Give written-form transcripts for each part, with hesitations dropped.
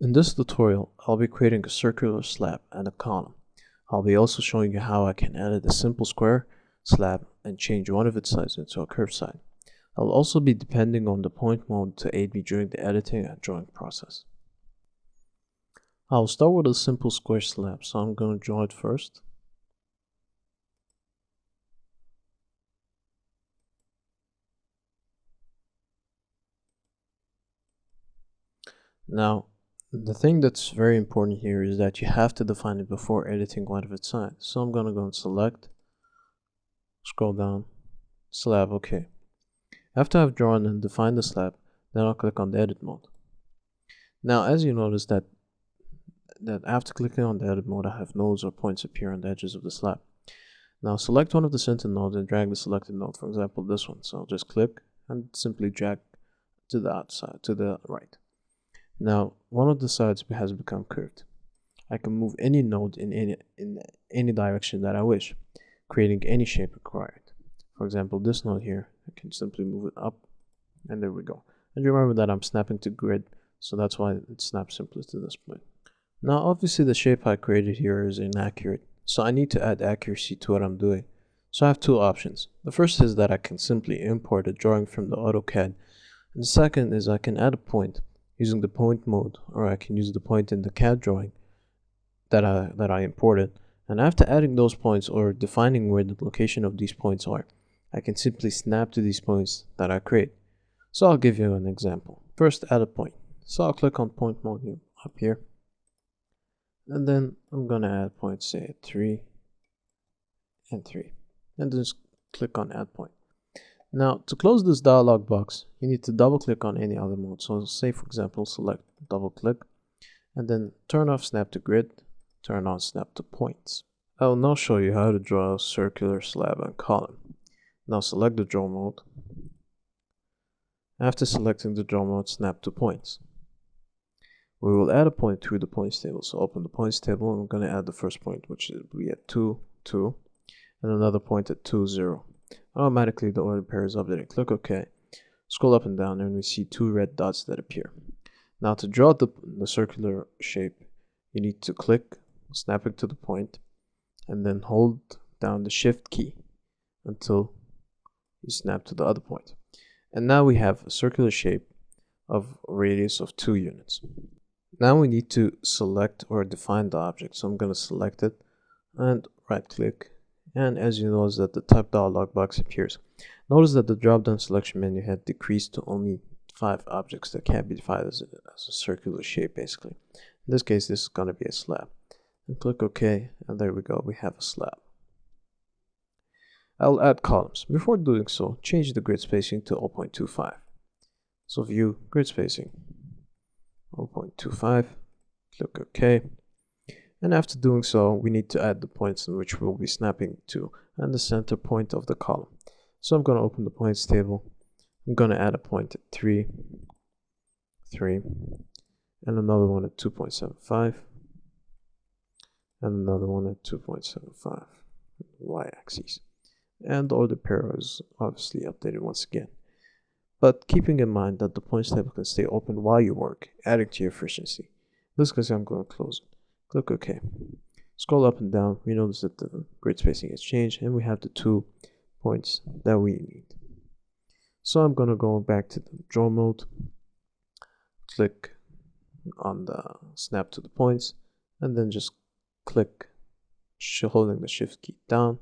In this tutorial, I'll be creating a circular slab and a column. I'll be also showing you how I can edit a simple square slab and change one of its sides into a curved side. I'll also be depending on the point mode to aid me during the editing and drawing process. I'll start with a simple square slab, so I'm going to draw it first. Now, the thing that's very important here is that you have to define it before editing one of its sides. So I'm going to go and select, scroll down, slab, okay. After I've drawn and defined the slab, then I'll click on the edit mode. Now, as you notice that after clicking on the edit mode, I have nodes or points appear on the edges of the slab. Now select one of the center nodes and drag the selected node, for example this one. So I'll just click and simply drag to the outside, to the right. Now one of the sides has become curved. I can move any node in any direction that I wish, creating any shape required. For example, this node here, I can simply move it up, and there we go. And remember that I'm snapping to grid, so that's why it snaps simply to this point. Now obviously the shape I created here is inaccurate, so I need to add accuracy to what I'm doing. So I have two options. The first is that I can simply import a drawing from the AutoCAD, and the second is I can add a point using the point mode, or I can use the point in the CAD drawing that I imported. And after adding those points or defining where the location of these points are, I can simply snap to these points that I create. So I'll give you an example. First, add a point. So I'll click on point mode here, up here. And then I'm gonna add points, say at 3 and 3. And just click on add point. Now to close this dialog box, you need to double click on any other mode. So say for example, select double click and then turn off snap to grid, turn on snap to points. I will now show you how to draw a circular slab and column. Now select the draw mode. After selecting the draw mode, snap to points. We will add a point through the points table. So open the points table and I'm going to add the first point, which will be at 2, 2, and another point at 2, 0. Automatically the order pair is updated. Click OK. Scroll up and down and we see two red dots that appear. Now to draw the circular shape, you need to click, snap it to the point, and then hold down the shift key until you snap to the other point. And now we have a circular shape of a radius of 2 units. Now we need to select or define the object. So I'm going to select it and right click. And as you notice that the type dialog box appears. Notice that the drop down selection menu had decreased to only 5 objects that can be defined as a circular shape basically. In this case, this is going to be a slab. And click OK, and there we go, we have a slab. I'll add columns. Before doing so, change the grid spacing to 0.25. So view, grid spacing, 0.25, click OK. And after doing so, we need to add the points in which we'll be snapping to and the center point of the column. So I'm going to open the points table. I'm going to add a point at 3, 3, and another one at 2.75, and another one at 2.75, y-axis. And the order pair is obviously updated once again. But keeping in mind that the points table can stay open while you work, adding to your efficiency. In this case, I'm going to close it. Click OK. Scroll up and down. We notice that the grid spacing has changed and we have the 2 points that we need. So I'm going to go back to the draw mode, click on the snap to the points, and then just click holding the shift key down,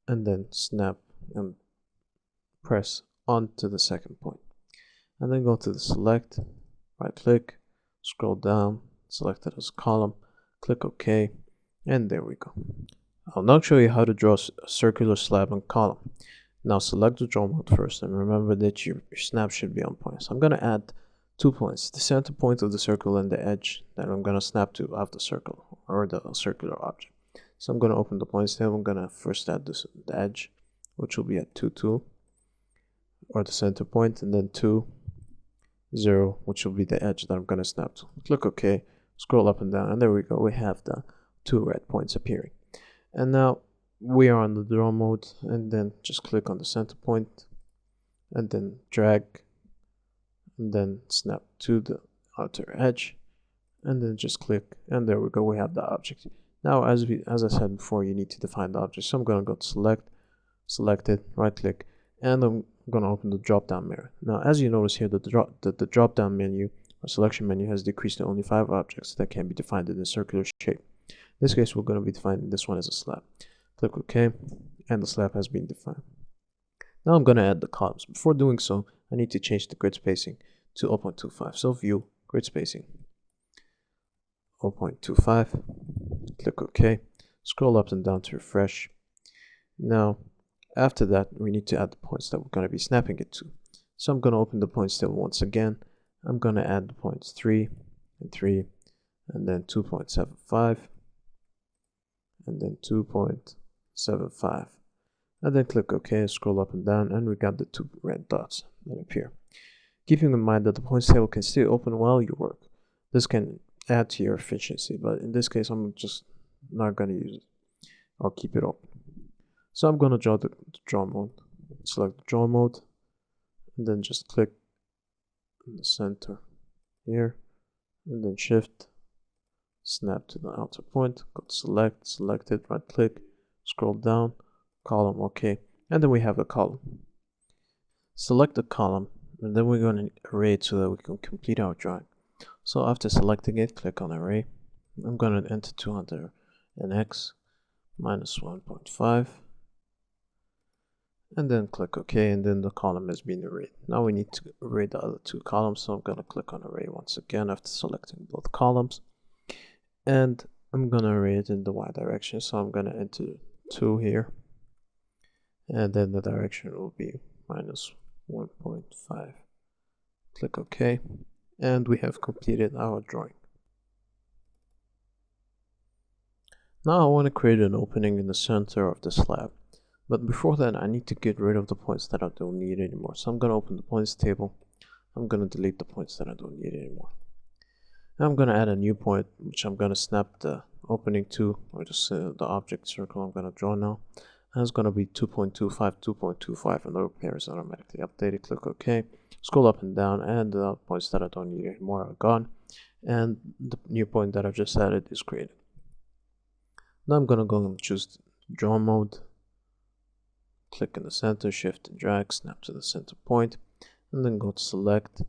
and then snap and press onto the second point. And then go to the select, right click, scroll down, select it as a column, click OK, and there we go. I'll now show you how to draw a circular slab and column. Now select the draw mode first and remember that your snap should be on point. So I'm going to add 2 points, the center point of the circle and the edge that I'm going to snap to of the circle or the circular object. So I'm going to open the points table. I'm going to first add the edge, which will be at 2, 2, or the center point, and then 2, 0, which will be the edge that I'm going to snap to. Click OK, scroll up and down, and there we go. We have the 2 red points appearing. And now we are on the draw mode, and then just click on the center point, and then drag, and then snap to the outer edge, and then just click, and there we go, we have the object. Now as I said before, you need to define the object, so I'm going to go to select it, right click, and I'm going to open the drop down menu. Now as you notice here that the drop down menu or selection menu has decreased to only 5 objects that can be defined in a circular shape. In this case, we're going to be defining this one as a slab. Click OK, and the slab has been defined. Now I'm going to add the columns. Before doing so, I need to change the grid spacing to 0.25. So view, grid spacing, 0.25. Click OK. Scroll up and down to refresh. Now, after that, we need to add the points that we're going to be snapping it to. So I'm going to open the points table once again. I'm going to add the points 3 and 3, and then 2.75, and then 2.75. And then click OK, scroll up and down, and we got the 2 red dots that appear. Keeping in mind that the points table can stay open while you work. This can add to your efficiency, but in this case, I'm just not going to use it or keep it open. So I'm going to draw the draw mode. Select the draw mode, and then just click in the center here, and then shift, snap to the outer point, go to select it, right click, scroll down, column, OK, and then we have a column. Select the column, and then we're going to array it so that we can complete our drawing. So after selecting it, click on array. I'm going to enter 200 and x minus 1.5, and then click OK, and then the column has been arrayed. Now we need to array the other 2 columns, so I'm going to click on array once again after selecting both columns, and I'm going to array it in the y direction, so I'm going to enter 2 here, and then the direction will be minus 1.5. Click OK, and we have completed our drawing. Now I want to create an opening in the center of the slab, but before that I need to get rid of the points that I don't need anymore. So I'm going to open the points table. I'm going to delete the points that I don't need anymore. Now I'm going to add a new point, which I'm going to snap the opening to, or just the object circle I'm going to draw now. And it's going to be 2.25, 2.25, and the repair is automatically updated. Click OK. Scroll up and down, and the points that I don't need anymore are gone, and the new point that I just added is created. Now I'm going to go and choose draw mode, click in the center, shift and drag, snap to the center point, and then go to select,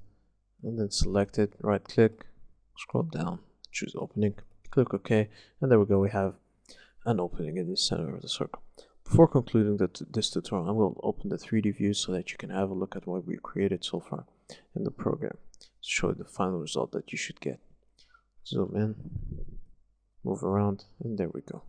and then select it, right click, scroll down, choose opening, click OK, and there we go, we have an opening in the center of the circle. Before concluding this tutorial, I will open the 3D view so that you can have a look at what we created so far in the program to show the final result that you should get. Zoom in, move around, and there we go.